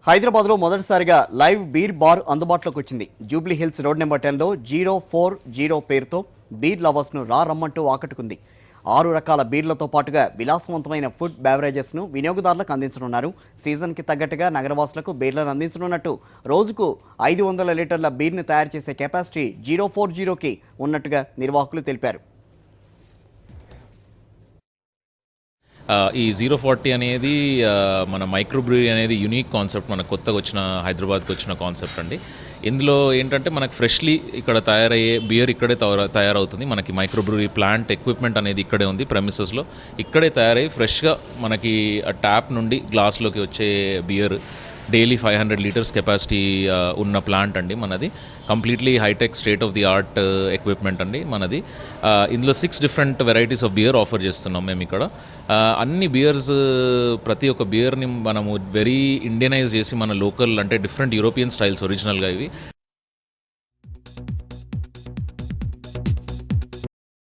హైదరాబాద్లో మొదటిసారిగా live beer bar అందుబాటులోకి వచ్చింది. జూబ్లీ హిల్స్ రోడ్ నెంబర్ 10లో 040 పేరుతో బీర్ లవర్స్ను రమ్మంటూ ఆకట్టుకుంది. 6 రకాల బీర్లతో పాటుగా విలాసవంతమైన ఫుడ్ బెవరేజెస్ను వినియోగదారులకు అందించనున్నారు. సీజన్కి తగ్గట్టుగా నగరవాసులకు బీర్లను అందించనున్నట్టు రోజుకు 500 లీటర్ల బీర్ను తయారు చేసే కెపాసిటీ 040కి ఉన్నట్టుగా నిర్వాహకులు తెలిపారు. ఈ 040 అనేది మన మైక్రోబ్రూవరీ అనేది యూనిక్ కాన్సెప్ట్, మనకు కొత్తగా వచ్చిన హైదరాబాద్కి వచ్చిన కాన్సెప్ట్ అండి. ఇందులో ఏంటంటే మనకు ఫ్రెష్లీ ఇక్కడ తయారయ్యే బియర్ ఇక్కడే తయారవుతుంది. మనకి మైక్రోబ్రూవరీ ప్లాంట్ ఎక్విప్మెంట్ అనేది ఇక్కడే ఉంది, ప్రెమిసెస్లో ఇక్కడే తయారయ్యి ఫ్రెష్గా మనకి ట్యాప్ నుండి గ్లాస్లోకి వచ్చే బియర్ డైలీ 500 లీటర్స్ కెపాసిటీ ఉన్న ప్లాంట్ అండి మనది. Completely hi-tech state of the art equipment అండి మనది. ఇందులో 6 different varieties of beer offer చేస్తున్నాం మేము ఇక్కడ. అన్ని బియర్స్, ప్రతి ఒక్క బియర్ని మనము వెరీ ఇండియనైజ్ చేసి మన లోకల్ అంటే డిఫరెంట్ యూరోపియన్ స్టైల్స్ ఒరిజినల్గా ఇవి